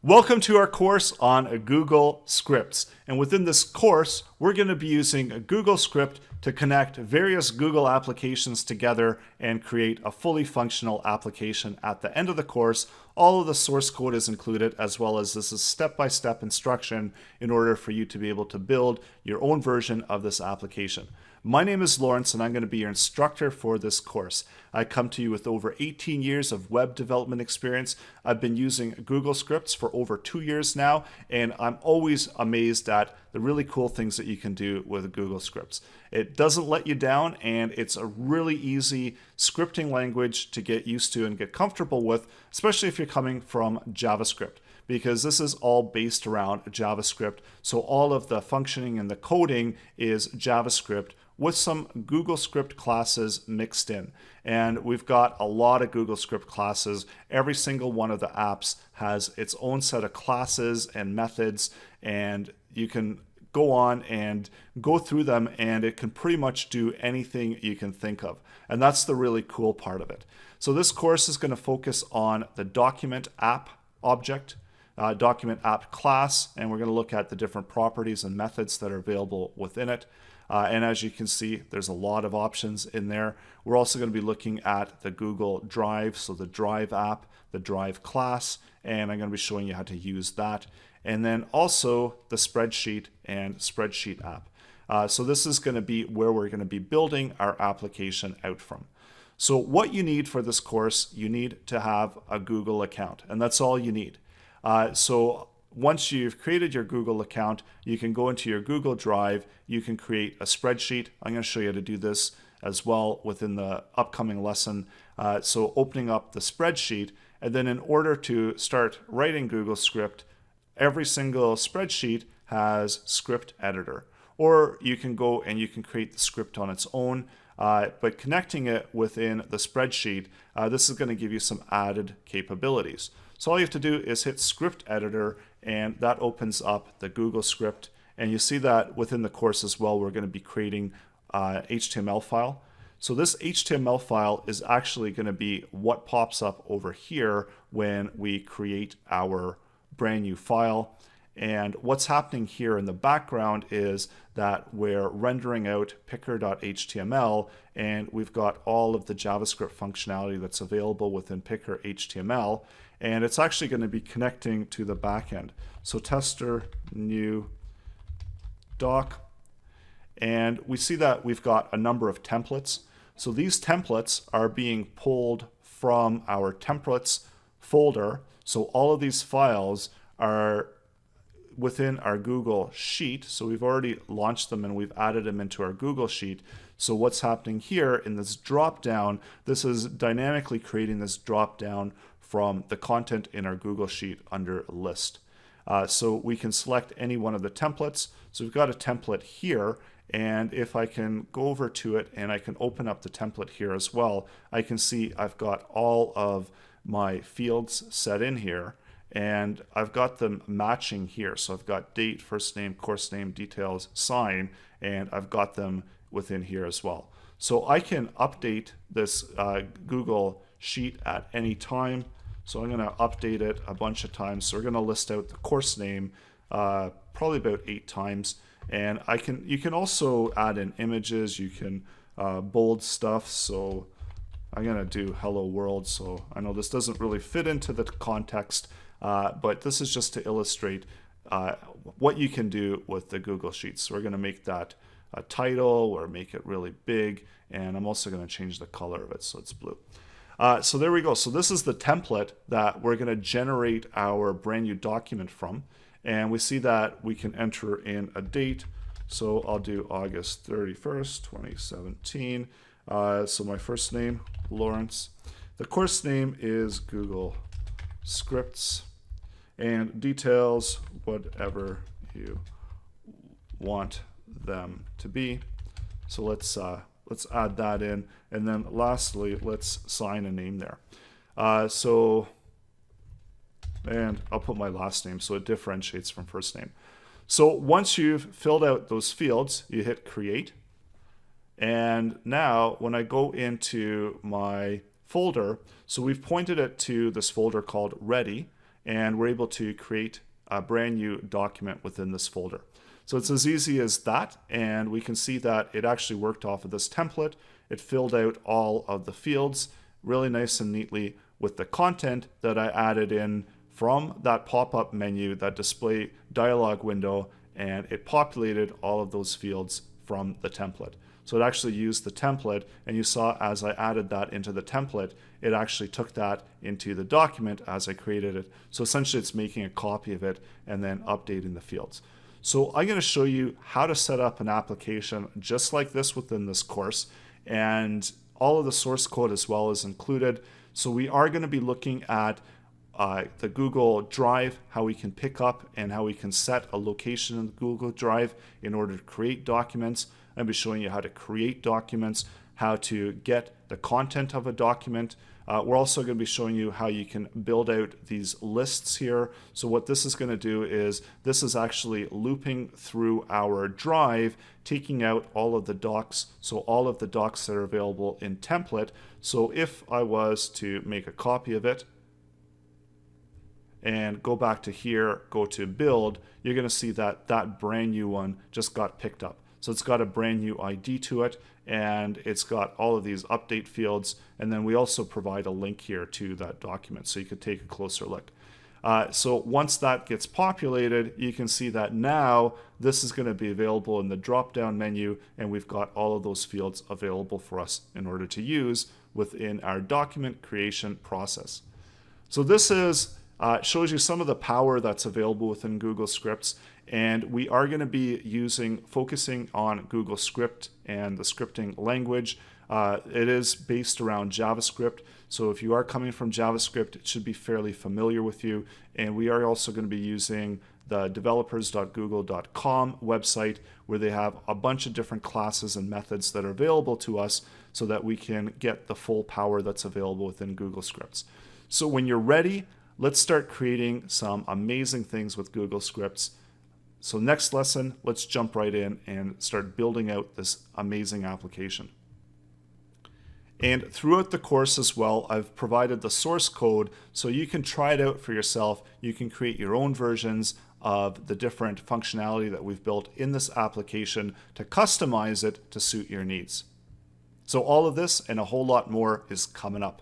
Welcome to our course on Google Scripts. And within this course, we're going to be using a Google Script to connect various Google applications together and create a fully functional application at the end of the course. All of the source code is included, as well as this is step-by-step instruction in order for you to be able to build your own version of this application. My name is Laurence, and I'm going to be your instructor for this course. I come to you with over 18 years of web development experience. I've been using Google Scripts for over 2 years now, and I'm always amazed at the really cool things that you can do with Google Scripts. It doesn't let you down, and it's a really easy scripting language to get used to and get comfortable with, especially if you're coming from JavaScript, because this is all based around JavaScript. So all of the functioning and the coding is JavaScript with some Google Script classes mixed in. And we've got a lot of Google Script classes. Every single one of the apps has its own set of classes and methods, and you can go on and go through them, and it can pretty much do anything you can think of. And that's the really cool part of it. So this course is going to focus on the document app object, document app class, and we're going to look at the different properties and methods that are available within it. And as you can see, there's a lot of options in there. We're also going to be looking at the Google Drive, so the Drive app, the Drive class, and I'm going to be showing you how to use that. And then also the Spreadsheet and Spreadsheet app. So this is going to be where we're going to be building our application out from. So what you need for this course, you need to have a Google account, and that's all you need. So once you've created your Google account, you can go into your Google Drive, you can create a spreadsheet. I'm going to show you how to do this as well within the upcoming lesson. So opening up the spreadsheet, and then in order to start writing Google Script, every single spreadsheet has script editor. Or you can go and you can create the script on its own, but connecting it within the spreadsheet, this is going to give you some added capabilities. So all you have to do is hit Script Editor, and that opens up the Google Script. And you see that within the course as well, we're going to be creating an HTML file. So this HTML file is actually going to be what pops up over here when we create our brand new file. And what's happening here in the background is that we're rendering out picker.html, and we've got all of the JavaScript functionality that's available within picker HTML, and it's actually going to be connecting to the backend. So tester new doc, and we see that we've got a number of templates. So these templates are being pulled from our templates folder. So all of these files are within our Google Sheet. So we've already launched them and we've added them into our Google Sheet. So what's happening here in this drop down, this is dynamically creating this drop down from the content in our Google Sheet under list. So we can select any one of the templates. So we've got a template here, and if I can go over to it and I can open up the template here as well, I can see I've got all of my fields set in here, and I've got them matching here. So I've got date, first name, course name, details, sign, and I've got them within here as well. So I can update this Google Sheet at any time. So I'm going to update it a bunch of times. So we're going to list out the course name probably about 8 times. And you can also add in images. You can bold stuff. So I'm going to do hello world. So I know this doesn't really fit into the context, but this is just to illustrate what you can do with the Google Sheets. So we're going to make that a title or make it really big. And I'm also going to change the color of it so it's blue. So there we go. So this is the template that we're going to generate our brand new document from. And we see that we can enter in a date. So I'll do August 31st, 2017. So my first name, Laurence. The course name is Google Scripts. And details, whatever you want them to be. So let's add that in, and then lastly, let's assign a name there. And I'll put my last name so it differentiates from first name. So once you've filled out those fields, you hit create. And now when I go into my folder, so we've pointed it to this folder called ready, and we're able to create a brand new document within this folder. So it's as easy as that, and we can see that it actually worked off of this template. It filled out all of the fields really nice and neatly with the content that I added in from that pop-up menu, that display dialog window, and it populated all of those fields from the template. So it actually used the template, and you saw as I added that into the template, it actually took that into the document as I created it. So essentially it's making a copy of it and then updating the fields. So I'm going to show you how to set up an application just like this within this course, and all of the source code as well is included. So we are going to be looking at the Google Drive, how we can pick up and how we can set a location in the Google Drive in order to create documents. I'll be showing you how to create documents, how to get the content of a document. We're also going to be showing you how you can build out these lists here. So what this is going to do is this is actually looping through our drive, taking out all of the docs, so all of the docs that are available in template. So if I was to make a copy of it and go back to here, go to build, you're going to see that that brand new one just got picked up. So it's got a brand new ID to it, and it's got all of these update fields, and then we also provide a link here to that document so you could take a closer look. So once that gets populated, you can see that now this is going to be available in the drop-down menu, and we've got all of those fields available for us in order to use within our document creation process. So this is shows you some of the power that's available within Google Scripts, and we are going to be focusing on Google Script and the scripting language. It is based around JavaScript, so if you are coming from JavaScript, it should be fairly familiar with you. And we are also going to be using the developers.google.com website, where they have a bunch of different classes and methods that are available to us so that we can get the full power that's available within Google Scripts. So when you're ready, let's start creating some amazing things with Google Scripts. So next lesson, let's jump right in and start building out this amazing application. And throughout the course as well, I've provided the source code so you can try it out for yourself. You can create your own versions of the different functionality that we've built in this application to customize it to suit your needs. So all of this and a whole lot more is coming up.